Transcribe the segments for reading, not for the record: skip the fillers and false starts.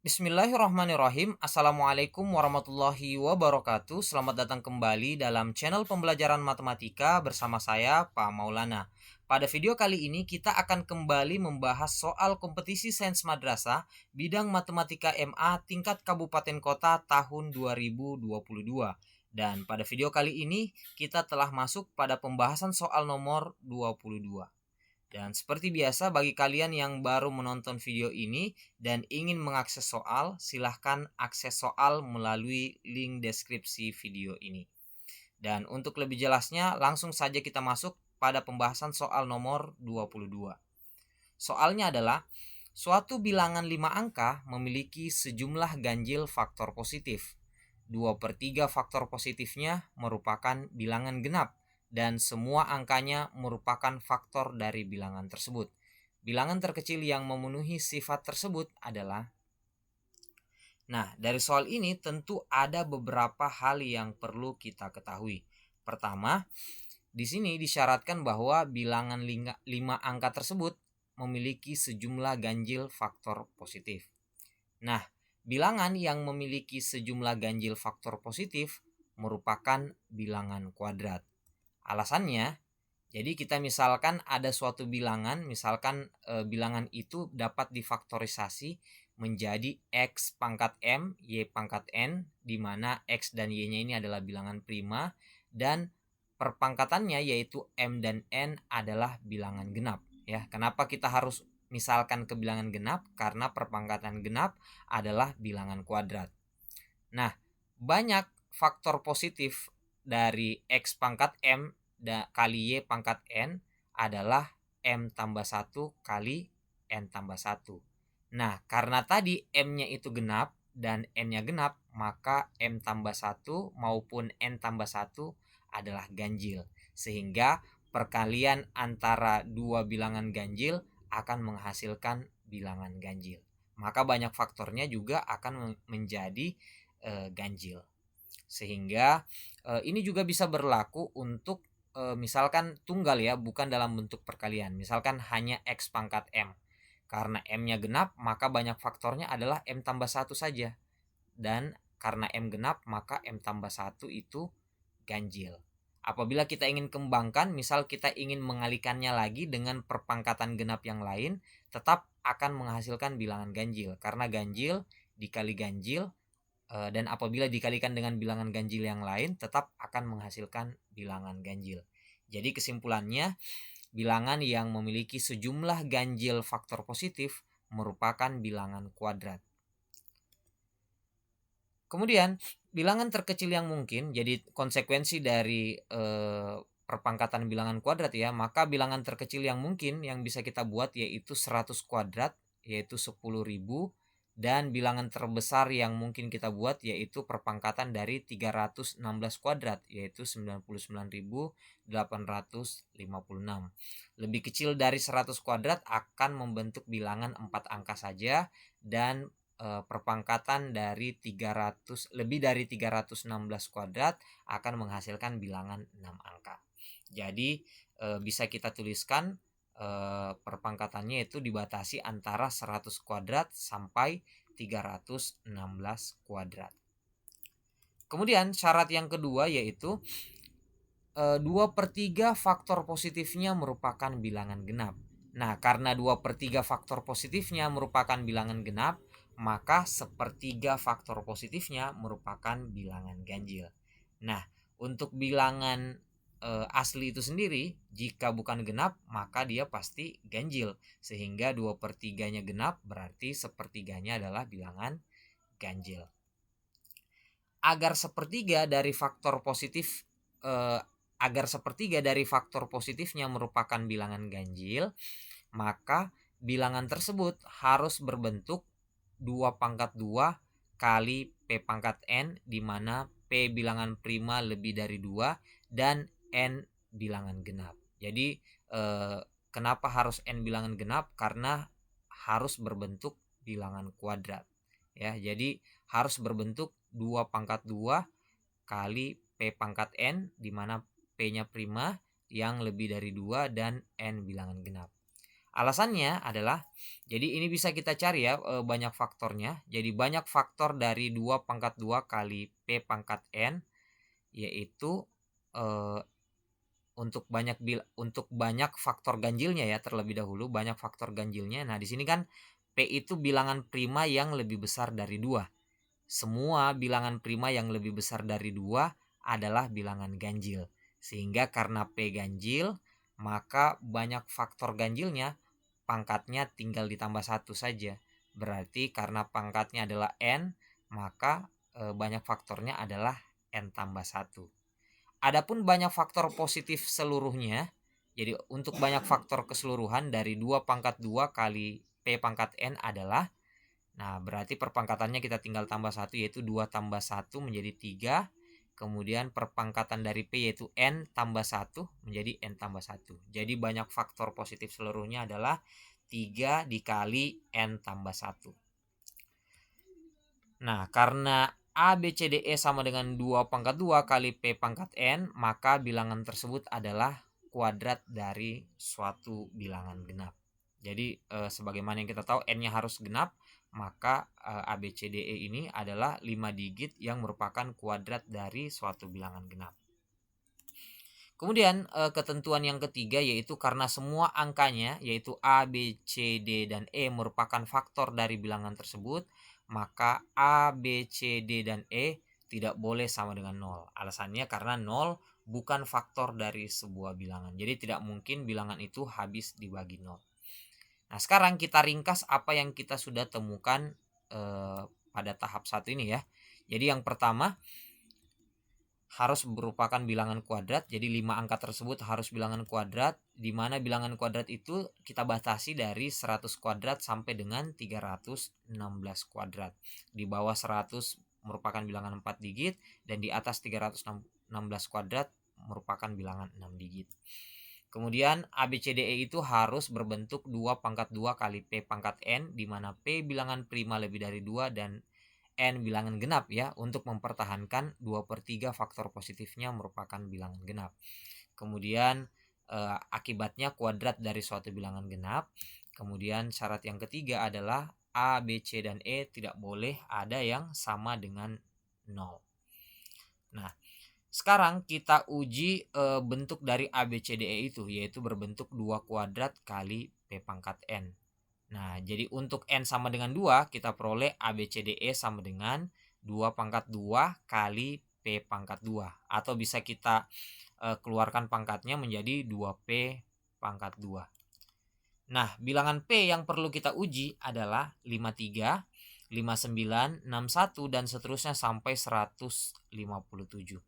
Bismillahirrahmanirrahim. Assalamualaikum warahmatullahi wabarakatuh. Selamat datang kembali dalam channel pembelajaran matematika bersama saya, Pak Maulana. Pada video kali ini kita akan kembali membahas soal kompetisi sains madrasah bidang matematika MA tingkat kabupaten kota tahun 2022. Dan pada video kali ini kita telah masuk pada pembahasan soal nomor 22. Dan seperti biasa bagi kalian yang baru menonton video ini dan ingin mengakses soal, silahkan akses soal melalui link deskripsi video ini. Dan untuk lebih jelasnya langsung saja kita masuk pada pembahasan soal nomor 22. Soalnya adalah suatu bilangan 5 angka memiliki sejumlah ganjil faktor positif. 2/3 faktor positifnya merupakan bilangan genap dan semua angkanya merupakan faktor dari bilangan tersebut. Bilangan terkecil yang memenuhi sifat tersebut adalah. Nah, dari soal ini tentu ada beberapa hal yang perlu kita ketahui. Pertama, di sini disyaratkan bahwa bilangan 5 angka tersebut memiliki sejumlah ganjil faktor positif. Nah, bilangan yang memiliki sejumlah ganjil faktor positif merupakan bilangan kuadrat. Alasannya, jadi kita misalkan ada suatu bilangan, misalkan bilangan itu dapat difaktorisasi menjadi x pangkat m, y pangkat n, di mana x dan y-nya ini adalah bilangan prima dan perpangkatannya yaitu m dan n adalah bilangan genap. Ya, kenapa kita harus misalkan ke bilangan genap? Karena perpangkatan genap adalah bilangan kuadrat. Nah, banyak faktor positif dari x pangkat m kali y pangkat n adalah m tambah 1 kali n tambah 1. Nah, karena tadi m-nya itu genap dan n-nya genap, maka m tambah 1 maupun n tambah 1 adalah ganjil. Sehingga perkalian antara dua bilangan ganjil akan menghasilkan bilangan ganjil. Maka banyak faktornya juga akan menjadi ganjil. Sehingga ini juga bisa berlaku untuk misalkan tunggal ya, bukan dalam bentuk perkalian. Misalkan hanya x pangkat m. Karena m-nya genap, maka banyak faktornya adalah m tambah 1 saja. Dan karena m genap, maka m tambah 1 itu ganjil. Apabila kita ingin kembangkan, misal kita ingin mengalikannya lagi dengan perpangkatan genap yang lain, tetap akan menghasilkan bilangan ganjil. Karena ganjil dikali ganjil, dan apabila dikalikan dengan bilangan ganjil yang lain tetap akan menghasilkan bilangan ganjil. Jadi kesimpulannya, bilangan yang memiliki sejumlah ganjil faktor positif merupakan bilangan kuadrat. Kemudian bilangan terkecil yang mungkin, jadi konsekuensi dari perpangkatan bilangan kuadrat ya, maka bilangan terkecil yang mungkin yang bisa kita buat yaitu 100 kuadrat, yaitu 10.000, dan bilangan terbesar yang mungkin kita buat yaitu perpangkatan dari 316 kuadrat, yaitu 99.856. Lebih kecil dari 100 kuadrat akan membentuk bilangan 4 angka saja, dan perpangkatan dari 300 lebih dari 316 kuadrat akan menghasilkan bilangan 6 angka. Jadi bisa kita tuliskan perpangkatannya itu dibatasi antara 100 kuadrat sampai 316 kuadrat. Kemudian syarat yang kedua yaitu 2/3 faktor positifnya merupakan bilangan genap. Nah, karena 2/3 faktor positifnya merupakan bilangan genap, maka 1/3 faktor positifnya merupakan bilangan ganjil. Nah, untuk bilangan asli itu sendiri, jika bukan genap maka dia pasti ganjil, sehingga 2/3-nya genap berarti 1/3-nya adalah bilangan ganjil. Agar 1/3 dari faktor positif agar 1/3 dari faktor positifnya merupakan bilangan ganjil, maka bilangan tersebut harus berbentuk 2 pangkat 2 kali P pangkat N, di mana P bilangan prima lebih dari 2 dan N bilangan genap. Jadi kenapa harus N bilangan genap? Karena harus berbentuk bilangan kuadrat. Ya, jadi harus berbentuk 2 pangkat 2 kali P pangkat N, di mana P-nya prima yang lebih dari 2 dan N bilangan genap. Alasannya adalah, jadi ini bisa kita cari ya banyak faktornya. Jadi banyak faktor dari 2 pangkat 2 kali P pangkat N, yaitu untuk banyak faktor ganjilnya ya terlebih dahulu, banyak faktor ganjilnya. Nah, di sini kan P itu bilangan prima yang lebih besar dari 2. Semua bilangan prima yang lebih besar dari 2 adalah bilangan ganjil. Sehingga karena P ganjil, maka banyak faktor ganjilnya pangkatnya tinggal ditambah 1 saja. Berarti karena pangkatnya adalah N, maka banyak faktornya adalah N tambah 1. Adapun banyak faktor positif seluruhnya, jadi untuk banyak faktor keseluruhan dari 2 pangkat 2 kali P pangkat N adalah, nah berarti perpangkatannya kita tinggal tambah 1, yaitu 2 tambah 1 menjadi 3. Kemudian perpangkatan dari P yaitu N tambah 1 menjadi N tambah 1. Jadi banyak faktor positif seluruhnya adalah 3 dikali N tambah 1. Nah, karena A, B, C, D, E sama dengan 2 pangkat 2 kali P pangkat N, maka bilangan tersebut adalah kuadrat dari suatu bilangan genap. Jadi sebagaimana yang kita tahu N-nya harus genap, maka A, B, C, D, E ini adalah 5 digit yang merupakan kuadrat dari suatu bilangan genap. Kemudian ketentuan yang ketiga yaitu karena semua angkanya yaitu A, B, C, D, dan E merupakan faktor dari bilangan tersebut, maka A, B, C, D, dan E tidak boleh sama dengan 0. Alasannya karena 0 bukan faktor dari sebuah bilangan. Jadi tidak mungkin bilangan itu habis dibagi 0. Nah, sekarang kita ringkas apa yang kita sudah temukan pada tahap 1 ini ya. Jadi yang pertama harus merupakan bilangan kuadrat. Jadi 5 angka tersebut harus bilangan kuadrat, di mana bilangan kuadrat itu kita batasi dari 100 kuadrat sampai dengan 316 kuadrat. Di bawah 100 merupakan bilangan 4 digit dan di atas 316 kuadrat merupakan bilangan 6 digit. Kemudian ABCDE itu harus berbentuk 2 pangkat 2 kali P pangkat N, di mana P bilangan prima lebih dari 2 dan N bilangan genap ya, untuk mempertahankan 2/3 faktor positifnya merupakan bilangan genap. Kemudian akibatnya kuadrat dari suatu bilangan genap. Kemudian syarat yang ketiga adalah A, B, C, dan E tidak boleh ada yang sama dengan 0. Nah, sekarang kita uji bentuk dari A, B, C, D, E itu, yaitu berbentuk 2 kuadrat kali P pangkat N. Nah, jadi untuk N sama dengan 2, kita peroleh A, B, C, D, E sama dengan 2 pangkat 2 kali P pangkat 2. Atau bisa kita keluarkan pangkatnya menjadi 2P pangkat 2. Nah, bilangan P yang perlu kita uji adalah 53, 59, 61, dan seterusnya sampai 157.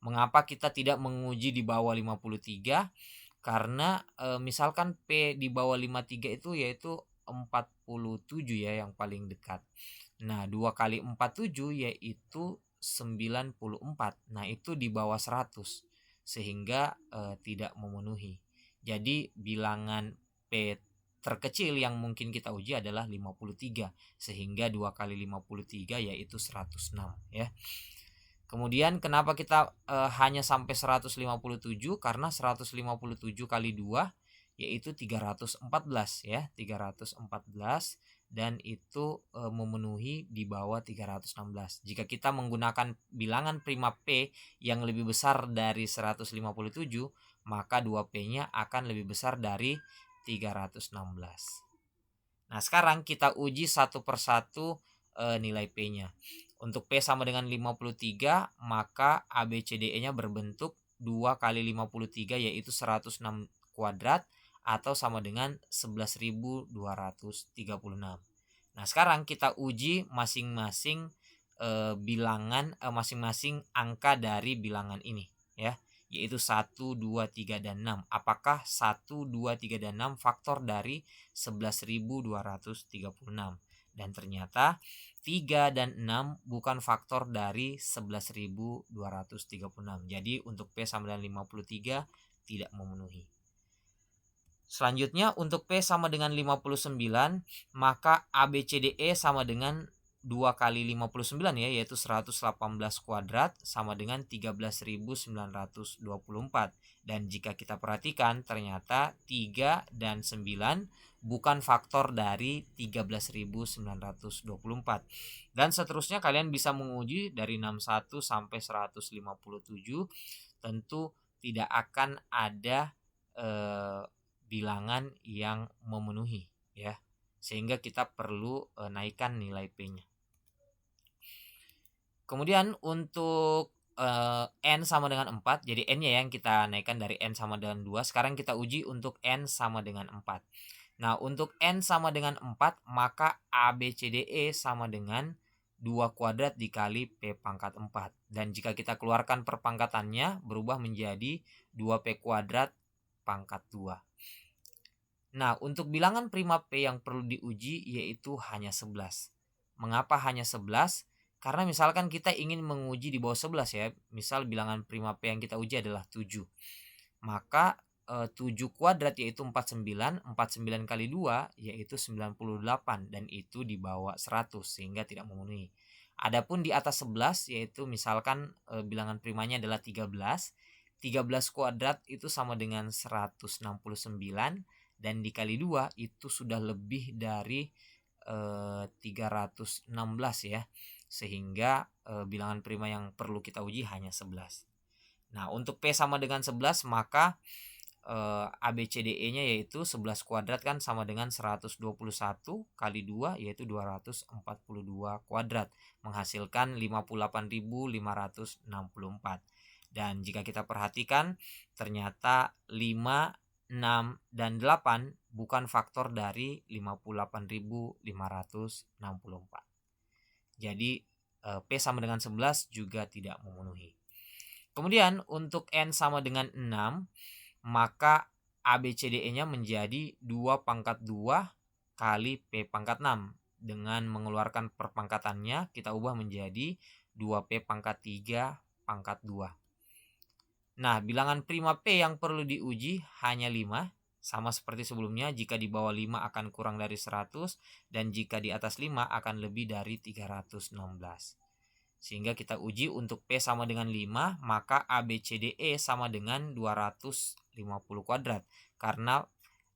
Mengapa kita tidak menguji di bawah 53? Karena misalkan P di bawah 53 itu yaitu 47 ya yang paling dekat. Nah, 2 kali 47 yaitu 94. Nah, itu di bawah 100 sehingga tidak memenuhi. Jadi bilangan P terkecil yang mungkin kita uji adalah 53, sehingga 2 kali 53 yaitu 106 ya. Kemudian kenapa kita hanya sampai 157? Karena 157 kali 2 yaitu 314 ya, 314, dan itu memenuhi di bawah 316. Jika kita menggunakan bilangan prima P yang lebih besar dari 157, maka 2P-nya akan lebih besar dari 316. Nah, sekarang kita uji satu persatu nilai P-nya. Untuk P sama dengan 53, maka ABCDE-nya berbentuk 2 kali 53 yaitu 106 kuadrat atau sama dengan 11.236. Nah, sekarang kita uji masing-masing masing-masing angka dari bilangan ini ya, yaitu 1, 2, 3, dan 6. Apakah 1, 2, 3, dan 6 faktor dari 11.236? Dan ternyata 3 dan 6 bukan faktor dari 11.236. Jadi untuk P sama dengan 53 tidak memenuhi. Selanjutnya untuk P sama dengan 59, maka ABCDE sama dengan 2 kali 59 ya, yaitu 118 kuadrat sama dengan 13.924. Dan jika kita perhatikan ternyata 3 dan 9 bukan faktor dari 13.924. Dan seterusnya kalian bisa menguji dari 61 sampai 157. Tentu tidak akan ada bilangan yang memenuhi ya, sehingga kita perlu naikkan nilai P-nya. Kemudian untuk N sama dengan 4, jadi N-nya yang kita naikkan dari N sama dengan 2. Sekarang kita uji untuk N sama dengan 4. Nah, untuk N sama dengan 4, maka ABCDE sama dengan 2 kuadrat dikali P pangkat 4. Dan jika kita keluarkan perpangkatannya, berubah menjadi 2P kuadrat pangkat 2. Nah, untuk bilangan prima P yang perlu diuji yaitu hanya 11. Mengapa hanya 11? Karena misalkan kita ingin menguji di bawah 11 ya. Misal bilangan prima P yang kita uji adalah 7. Maka 7 kuadrat yaitu 49. 49 kali 2 yaitu 98. Dan itu di bawah 100 sehingga tidak memenuhi. Adapun di atas 11 yaitu misalkan bilangan primanya adalah 13. 13 kuadrat itu sama dengan 169. Dan dikali 2 itu sudah lebih dari 316 ya. Sehingga bilangan prima yang perlu kita uji hanya 11. Nah, untuk P sama dengan 11 maka ABCDE-nya yaitu 11 kuadrat kan sama dengan 121 kali 2 yaitu 242 kuadrat menghasilkan 58.564. Dan jika kita perhatikan ternyata 5, 6, dan 8 bukan faktor dari 58.564. Jadi P sama dengan 11 juga tidak memenuhi. Kemudian untuk N sama dengan 6, maka ABCDE-nya menjadi 2 pangkat 2 kali P pangkat 6. Dengan mengeluarkan perpangkatannya kita ubah menjadi 2P pangkat 3 pangkat 2. Nah, bilangan prima P yang perlu diuji hanya 5. Sama seperti sebelumnya, jika di bawah 5 akan kurang dari 100. Dan jika di atas 5 akan lebih dari 316. Sehingga kita uji untuk P sama dengan 5, maka ABCDE sama dengan 250 kuadrat. Karena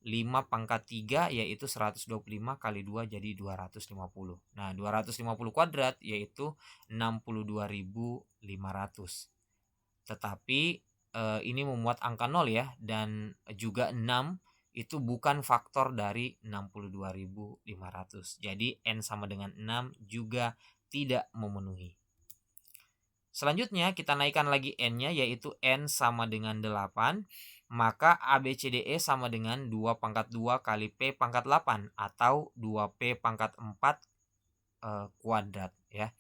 5 pangkat 3 yaitu 125 kali 2 jadi 250. Nah, 250 kuadrat yaitu 62.500. Tetapi ini memuat angka 0 ya, dan juga 6 itu bukan faktor dari 62.500. Jadi N sama dengan 6 juga tidak memenuhi. Selanjutnya kita naikkan lagi N-nya yaitu N sama dengan 8. Maka ABCDE sama dengan 2 pangkat 2 kali P pangkat 8 atau 2P pangkat 4 kuadrat ya.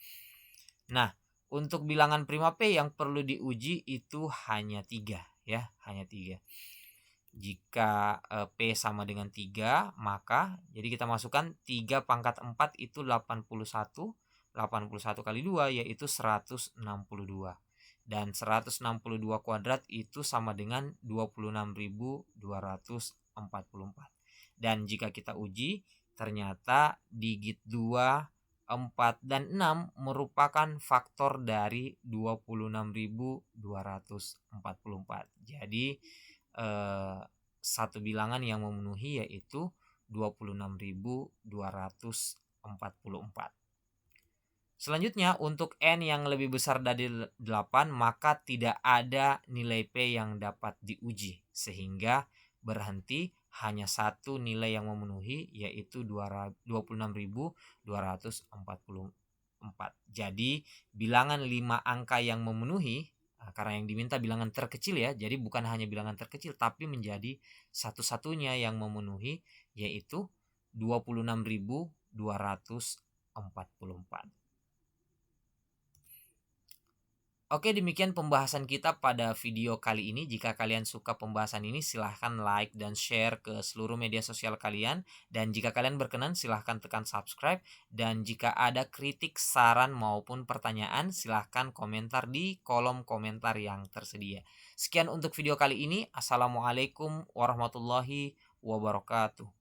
Nah, untuk bilangan prima P yang perlu diuji itu hanya 3 ya, hanya 3. Jika P sama dengan 3, maka jadi kita masukkan 3 pangkat 4 itu 81. 81 kali 2 yaitu 162. Dan 162 kuadrat itu sama dengan 26.244. Dan jika kita uji ternyata digit 2, 4, dan 6 merupakan faktor dari 26.244. Jadi satu bilangan yang memenuhi yaitu 26.244. Selanjutnya untuk N yang lebih besar dari 8 maka tidak ada nilai P yang dapat diuji sehingga berhenti hanya satu nilai yang memenuhi yaitu 26.244. Jadi bilangan 5 angka yang memenuhi karena yang diminta bilangan terkecil ya, jadi bukan hanya bilangan terkecil tapi menjadi satu-satunya yang memenuhi yaitu 26.244. Oke, demikian pembahasan kita pada video kali ini. Jika kalian suka pembahasan ini, silahkan like dan share ke seluruh media sosial kalian. Dan jika kalian berkenan, silahkan tekan subscribe. Dan jika ada kritik, saran, maupun pertanyaan, silahkan komentar di kolom komentar yang tersedia. Sekian untuk video kali ini. Assalamualaikum warahmatullahi wabarakatuh.